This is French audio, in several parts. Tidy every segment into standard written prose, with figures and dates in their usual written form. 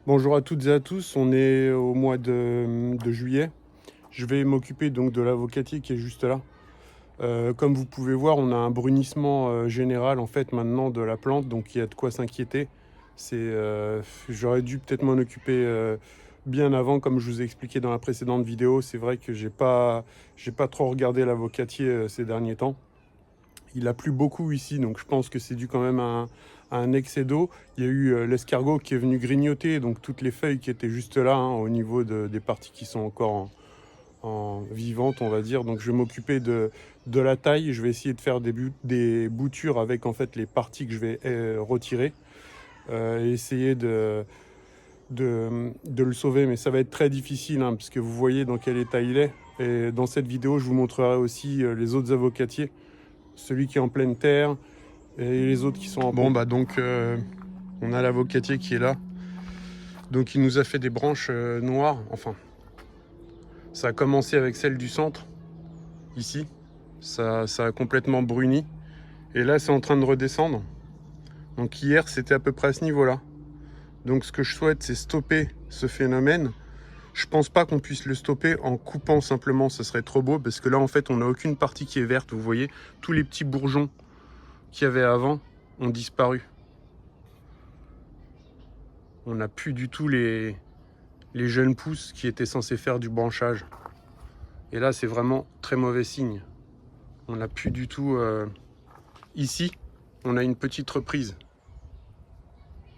Bonjour à toutes et à tous, on est au mois de juillet. Je vais m'occuper donc de l'avocatier qui est juste là. Comme vous pouvez voir, on a un brunissement général en fait maintenant de la plante, donc il y a de quoi s'inquiéter. J'aurais dû peut-être m'en occuper bien avant, comme je vous ai expliqué dans la précédente vidéo. C'est vrai que j'ai pas trop regardé l'avocatier ces derniers temps. Il a plu beaucoup ici, donc je pense que c'est dû quand même à un excès d'eau. Il y a eu l'escargot qui est venu grignoter, donc toutes les feuilles qui étaient juste là, hein, au niveau des parties qui sont encore en vivantes, on va dire. Donc je vais m'occuper de la taille. Je vais essayer de faire des boutures avec en fait les parties que je vais retirer et essayer de le sauver. Mais ça va être très difficile, hein, parce que vous voyez dans quel état il est. Et dans cette vidéo, je vous montrerai aussi les autres avocatiers, celui qui est en pleine terre et les autres qui sont en pot. Bon bah donc on a l'avocatier qui est là. Donc il nous a fait des branches noires. Enfin, ça a commencé avec celle du centre, ici. Ça a complètement bruni. Et là c'est en train de redescendre. Donc hier c'était à peu près à ce niveau-là. Donc ce que je souhaite c'est stopper ce phénomène. Je pense pas qu'on puisse le stopper en coupant simplement, ce serait trop beau. Parce que là en fait on n'a aucune partie qui est verte. Vous voyez, tous les petits bourgeons qu'il y avait avant ont disparu. On n'a plus du tout les jeunes pousses qui étaient censées faire du branchage. Et là, c'est vraiment très mauvais signe. On n'a plus du tout... Ici, on a une petite reprise.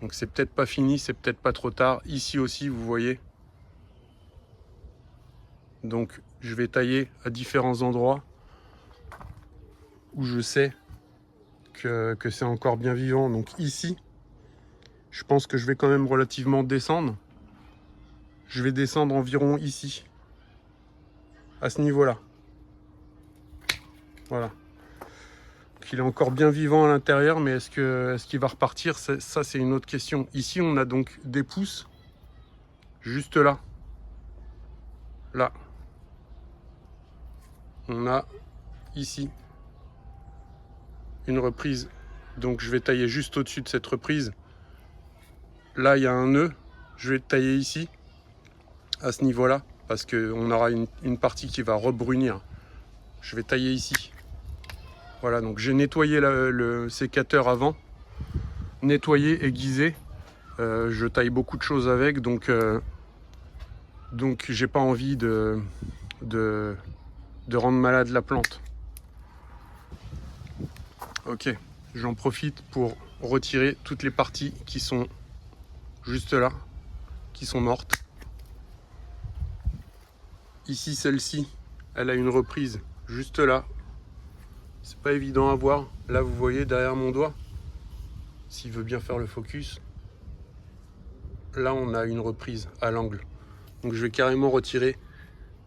Donc c'est peut-être pas fini, c'est peut-être pas trop tard. Ici aussi, vous voyez. Donc je vais tailler à différents endroits où je sais que c'est encore bien vivant. Donc ici, je pense que je vais quand même relativement descendre. Je vais descendre environ ici, à ce niveau-là. Voilà. Donc, il est encore bien vivant à l'intérieur, mais est-ce qu'il va repartir? Ça, c'est une autre question. Ici, on a donc des pousses, juste là. Là. On a ici une reprise. Donc, je vais tailler juste au-dessus de cette reprise. Là, il y a un nœud. Je vais tailler ici, à ce niveau-là, parce qu'on aura une partie qui va rebrunir. Je vais tailler ici. Voilà, donc j'ai nettoyé le sécateur avant, nettoyé, aiguisé. Je taille beaucoup de choses avec, donc j'ai pas envie de rendre malade la plante. Ok, j'en profite pour retirer toutes les parties qui sont juste là, qui sont mortes. Ici, celle-ci, elle a une reprise juste là. C'est pas évident à voir. Là, vous voyez derrière mon doigt, s'il veut bien faire le focus. Là, on a une reprise à l'angle. Donc, je vais carrément retirer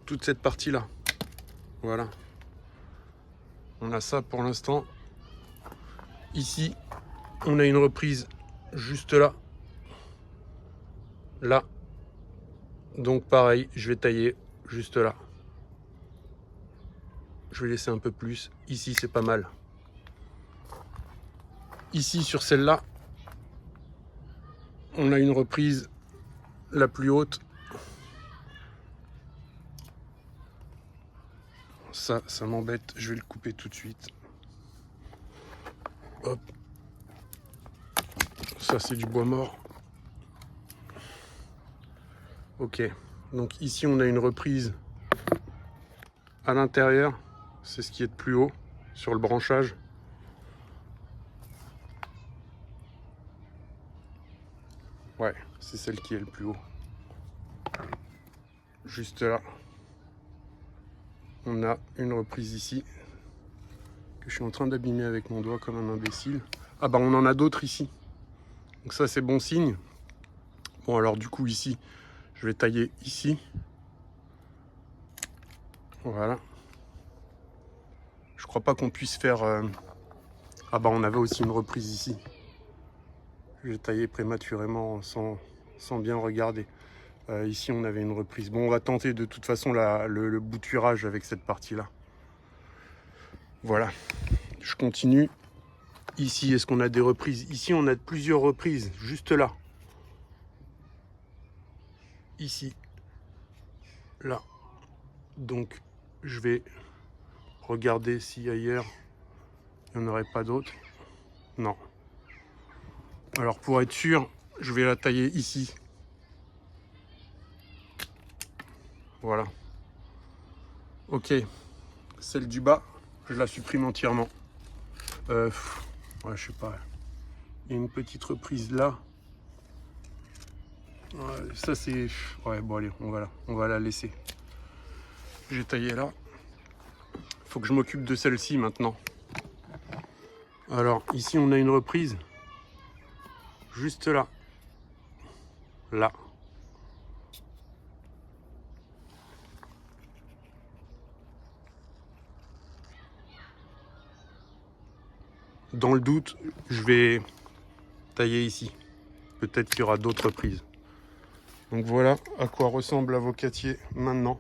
toute cette partie-là. Voilà. On a ça pour l'instant. Ici, on a une reprise juste là. Là. Donc, pareil, je vais tailler juste là. Je vais laisser un peu plus. Ici, c'est pas mal. Ici, sur celle-là, on a une reprise la plus haute. Ça m'embête. Je vais le couper tout de suite. Hop. Ça, c'est du bois mort. Ok. Donc ici, on a une reprise à l'intérieur. C'est ce qui est de plus haut sur le branchage. Ouais, c'est celle qui est le plus haut. Juste là. On a une reprise ici que je suis en train d'abîmer avec mon doigt comme un imbécile. Ah bah on en a d'autres ici. Donc ça c'est bon signe. Bon alors du coup ici, je vais tailler ici. Voilà. Je crois pas qu'on puisse faire... Ah bah on avait aussi une reprise ici. J'ai taillé prématurément sans bien regarder. Ici on avait une reprise. Bon on va tenter de toute façon le bouturage avec cette partie-là. Voilà. Je continue. Ici, est-ce qu'on a des reprises? Ici, on a plusieurs reprises, juste là. ici, là. Donc je vais regarder si ailleurs il n'y en aurait pas d'autres. Non. Alors pour être sûr, je vais la tailler ici. Voilà. Ok. Celle du bas, je la supprime entièrement. Ouais, je sais pas. Il y a une petite reprise là. Ouais, ça c'est... Ouais, bon allez, on va la laisser. J'ai taillé là. Faut que je m'occupe de celle-ci maintenant. Alors ici on a une reprise. Juste là. Là. Dans le doute, je vais tailler ici. Peut-être qu'il y aura d'autres reprises. Donc voilà à quoi ressemble l'avocatier maintenant.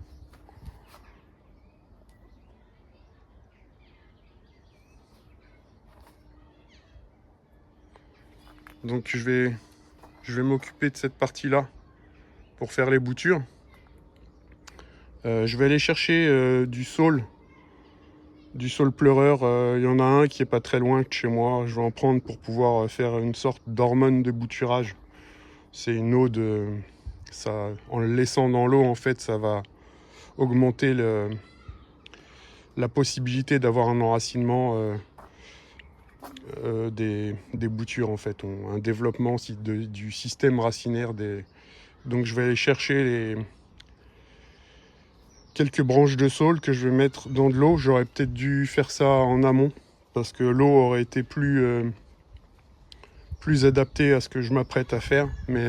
Donc je vais m'occuper de cette partie-là pour faire les boutures. Je vais aller chercher du saule pleureur. Il y en a un qui est pas très loin de chez moi. Je vais en prendre pour pouvoir faire une sorte d'hormone de bouturage. C'est une eau de... Ça, en le laissant dans l'eau, en fait, ça va augmenter la possibilité d'avoir un enracinement des boutures, en fait. Un développement du système racinaire des... Donc je vais aller chercher quelques branches de saule que je vais mettre dans de l'eau. J'aurais peut-être dû faire ça en amont parce que l'eau aurait été plus adaptée à ce que je m'apprête à faire. Mais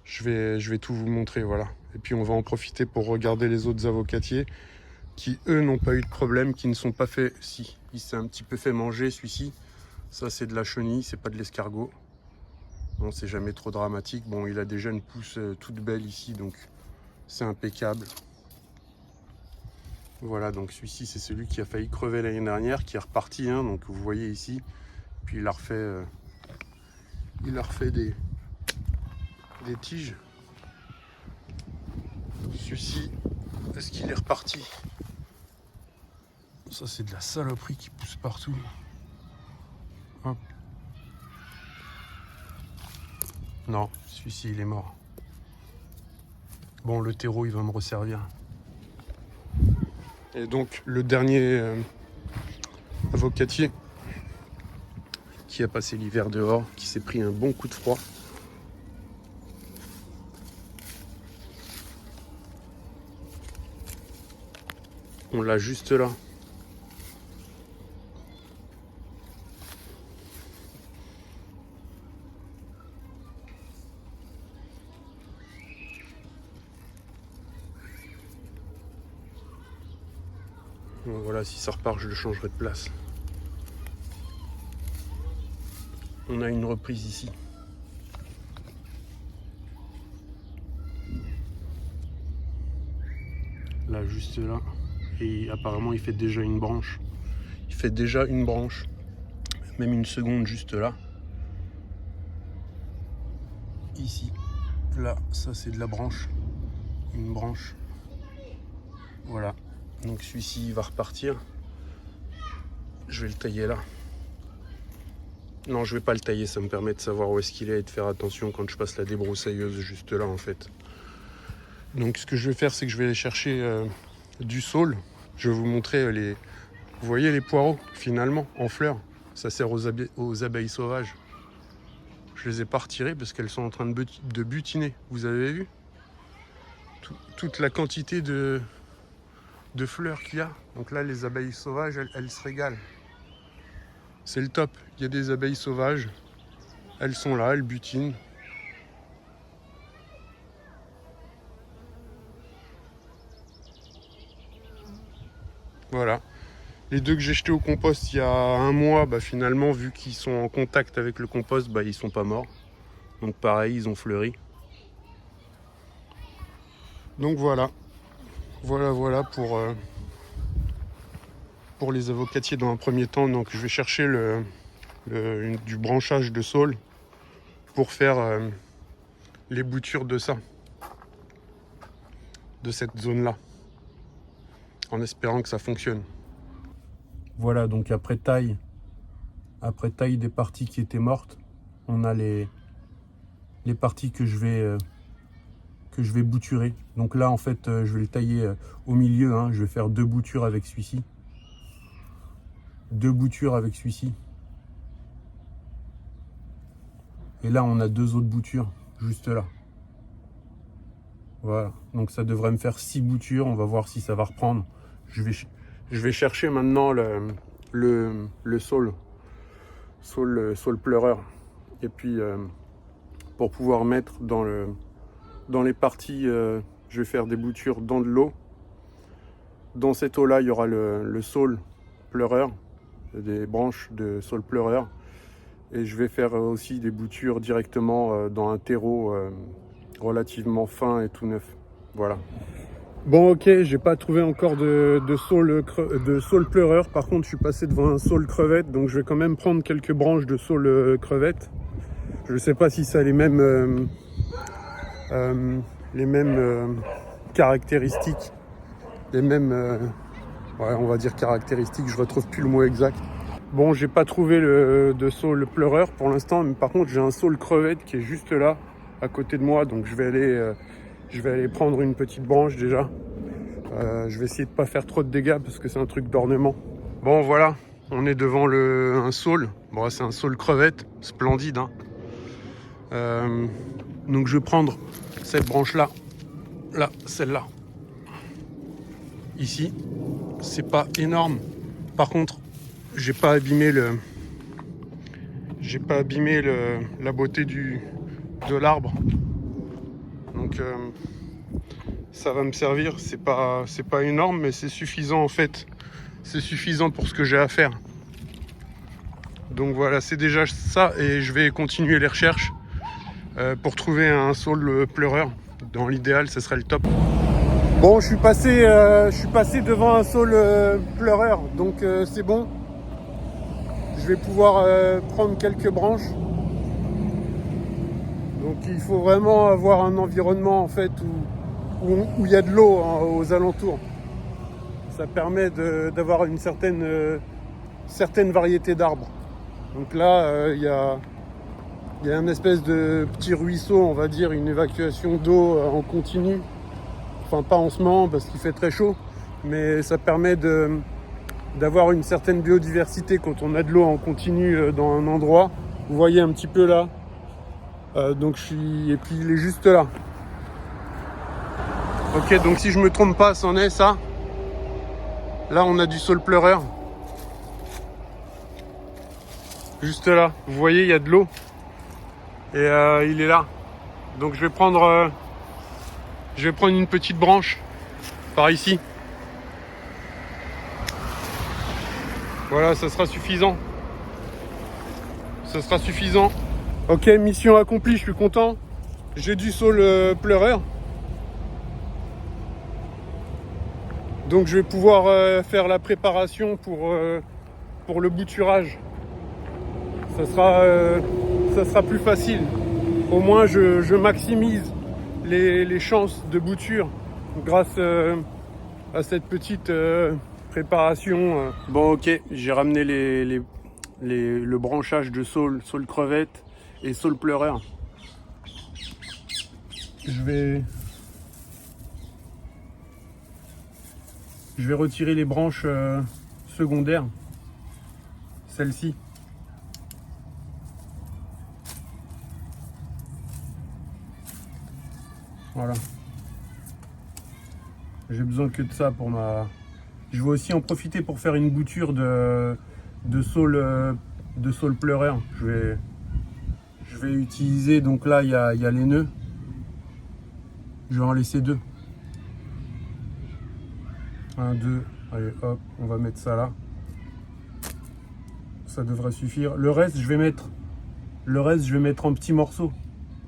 je vais tout vous montrer, voilà. Et puis on va en profiter pour regarder les autres avocatiers qui, eux, n'ont pas eu de problème, qui ne sont pas fait... Si, il s'est un petit peu fait manger, celui-ci. Ça, c'est de la chenille, c'est pas de l'escargot. Non, c'est jamais trop dramatique. Bon, il a déjà une pousse toute belle ici, donc c'est impeccable. Voilà, donc celui-ci, c'est celui qui a failli crever l'année dernière, qui est reparti, hein, donc vous voyez ici. Puis il a refait des tiges. Celui-ci, est-ce qu'il est reparti? Ça, c'est de la saloperie qui pousse partout. Hop. Non, celui-ci, il est mort. Bon, le terreau, il va me resservir. Et donc, le dernier avocatier qui a passé l'hiver dehors, qui s'est pris un bon coup de froid. On l'a juste là. Donc voilà, si ça repart, je le changerai de place. On a une reprise ici. Là, juste là. Et apparemment, il fait déjà une branche. Il fait déjà une branche. Même une seconde juste là. Ici. Là, ça c'est de la branche. Une branche. Voilà. Donc celui-ci, il va repartir. Je vais le tailler là. Non, je vais pas le tailler, ça me permet de savoir où est-ce qu'il est et de faire attention quand je passe la débroussailleuse juste là en fait. Donc ce que je vais faire, c'est que je vais aller chercher du saule. Je vais vous montrer les... Vous voyez les poireaux, finalement, en fleurs. Ça sert aux abeilles sauvages. Je les ai pas retirés parce qu'elles sont en train de butiner. Vous avez vu toute la quantité de fleurs qu'il y a. Donc là, les abeilles sauvages, elles se régalent. C'est le top. Il y a des abeilles sauvages. Elles sont là, elles butinent. Voilà. Les deux que j'ai jetés au compost il y a un mois, bah finalement, vu qu'ils sont en contact avec le compost, bah ils sont pas morts. Donc pareil, ils ont fleuri. Donc voilà. Voilà pour les avocatiers dans un premier temps. Donc je vais chercher du branchage de saule pour faire les boutures de ça. de cette zone-là, en espérant que ça fonctionne. Voilà, donc après taille des parties qui étaient mortes, on a les parties que je vais bouturer. Donc là, en fait, je vais le tailler au milieu, hein. Je vais faire 2 boutures avec celui-ci. 2 boutures avec celui-ci. Et là, on a 2 autres boutures, juste là. Voilà, donc ça devrait me faire 6 boutures. On va voir si ça va reprendre. Je vais chercher maintenant le saule pleureur. Et puis, pour pouvoir mettre dans les parties, je vais faire des boutures dans de l'eau. Dans cette eau-là, il y aura le saule pleureur, des branches de saule pleureur. Et je vais faire aussi des boutures directement dans un terreau relativement fin et tout neuf. Voilà. Bon, ok, j'ai pas trouvé encore de saule pleureur. Par contre, je suis passé devant un saule crevette, donc je vais quand même prendre quelques branches de saule crevette. Je sais pas si ça a les mêmes caractéristiques, les mêmes, ouais, on va dire caractéristiques. Je retrouve plus le mot exact. Bon, j'ai pas trouvé de saule pleureur pour l'instant, mais par contre j'ai un saule crevette qui est juste là, à côté de moi, donc je vais aller prendre une petite branche déjà. Je vais essayer de pas faire trop de dégâts parce que c'est un truc d'ornement. Bon voilà, on est devant un saule. Bon, c'est un saule crevette, splendide, hein. Donc je vais prendre cette branche là, celle-là. Ici, c'est pas énorme. Par contre, j'ai pas abîmé la beauté de l'arbre. Donc ça va me servir. C'est pas énorme, mais c'est suffisant en fait. C'est suffisant pour ce que j'ai à faire. Donc voilà, c'est déjà ça, et je vais continuer les recherches pour trouver un saule pleureur. Dans l'idéal, ce serait le top. Bon, je suis passé devant un saule pleureur, donc c'est bon. Je vais pouvoir prendre quelques branches. Donc il faut vraiment avoir un environnement en fait où il y a de l'eau, hein, aux alentours. Ça permet d'avoir une certaine variété d'arbres. Donc là, il y a une espèce de petit ruisseau, on va dire, une évacuation d'eau en continu. Enfin, pas en ce moment parce qu'il fait très chaud, mais ça permet d'avoir une certaine biodiversité quand on a de l'eau en continu dans un endroit. Vous voyez un petit peu là. Donc et puis il est juste là. Ok, donc si je me trompe pas, c'en est ça. Là, on a du saule pleureur. Juste là. Vous voyez, il y a de l'eau. Et il est là. Donc je vais prendre une petite branche par ici. Voilà, ça sera suffisant. Ça sera suffisant. Ok, mission accomplie, je suis content. J'ai du saule pleureur. Donc je vais pouvoir faire la préparation pour le bouturage. Ça sera plus facile. Au moins je maximise les chances de bouture grâce à cette petite préparation. Bon, ok, j'ai ramené le branchage de saule crevette et saule pleureur. Je vais retirer les branches secondaires, celle-ci. Voilà. J'ai besoin que de ça pour ma... Je vais aussi en profiter pour faire une bouture de saule pleureur. Je vais utiliser, donc là il y a les nœuds. Je vais en laisser 2. 1, 2, allez hop, on va mettre ça là. Ça devrait suffire. Le reste, je vais mettre en petits morceaux.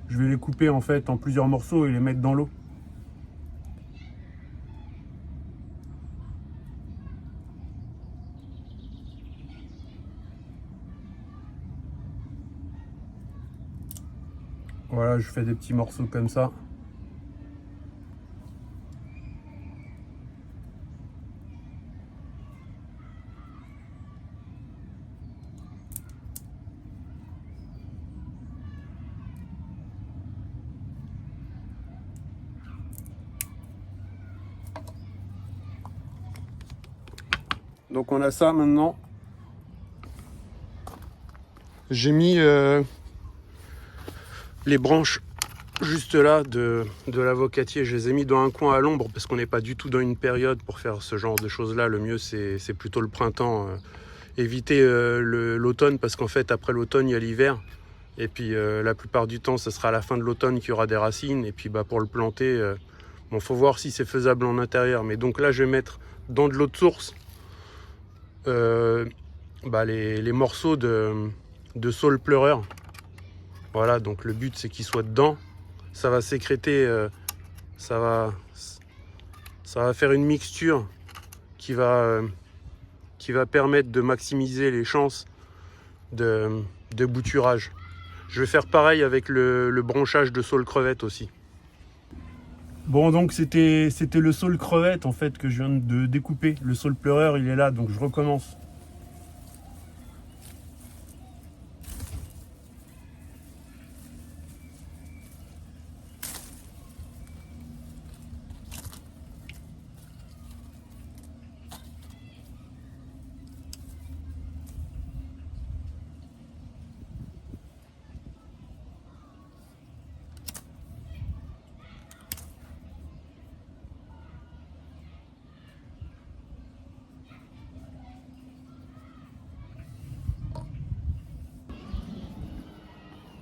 Je vais les couper en fait en plusieurs morceaux et les mettre dans l'eau. Voilà, je fais des petits morceaux comme ça. Donc on a ça maintenant. J'ai mis les branches juste là de l'avocatier. Je les ai mis dans un coin à l'ombre parce qu'on n'est pas du tout dans une période pour faire ce genre de choses là. Le mieux c'est plutôt le printemps. Éviter l'automne parce qu'en fait après l'automne il y a l'hiver. Et puis la plupart du temps, ce sera à la fin de l'automne qu'il y aura des racines. Et puis pour le planter, bon, faut voir si c'est faisable en intérieur. Mais donc là, je vais mettre dans de l'eau de source les morceaux de saule pleureur. Voilà, donc le but c'est qu'ils soient dedans. Ça va sécréter, ça va faire une mixture qui va permettre de maximiser les chances de bouturage. Je vais faire pareil avec le branchage de saule crevette aussi. Bon, donc c'était le saule crevette en fait que je viens de découper. Le saule pleureur il est là, donc je recommence.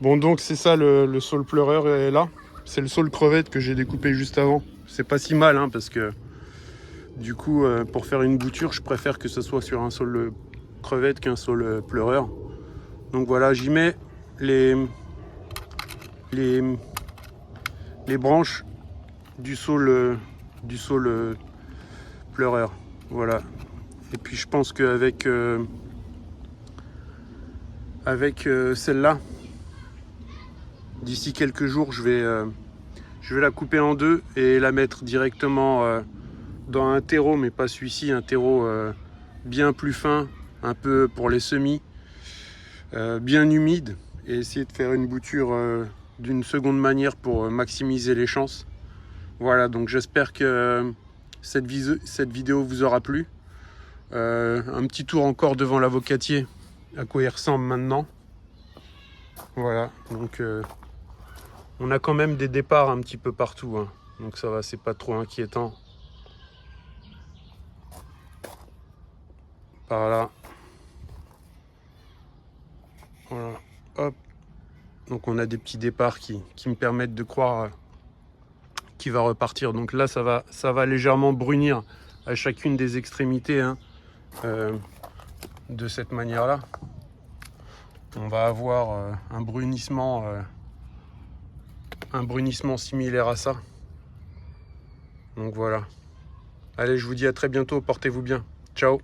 Bon, donc c'est ça le saule pleureur est là. C'est le saule crevette que j'ai découpé juste avant. C'est pas si mal hein, parce que du coup pour faire une bouture je préfère que ce soit sur un saule crevette qu'un saule pleureur. Donc voilà, j'y mets les branches du saule pleureur. Voilà. Et puis je pense qu'avec celle-là, d'ici quelques jours, je vais la couper en deux et la mettre directement dans un terreau, mais pas celui-ci, un terreau bien plus fin, un peu pour les semis, bien humide, et essayer de faire une bouture d'une seconde manière pour maximiser les chances. Voilà, donc j'espère que cette vidéo vous aura plu. Un petit tour encore devant l'avocatier, à quoi il ressemble maintenant. Voilà, donc on a quand même des départs un petit peu partout, hein. Donc ça va, c'est pas trop inquiétant. Par là. Voilà, hop. Donc on a des petits départs qui me permettent de croire qu'il va repartir. Donc là, ça va légèrement brunir à chacune des extrémités, hein, de cette manière-là. On va avoir un brunissement similaire à ça. Donc voilà. Allez, je vous dis à très bientôt, portez-vous bien. Ciao.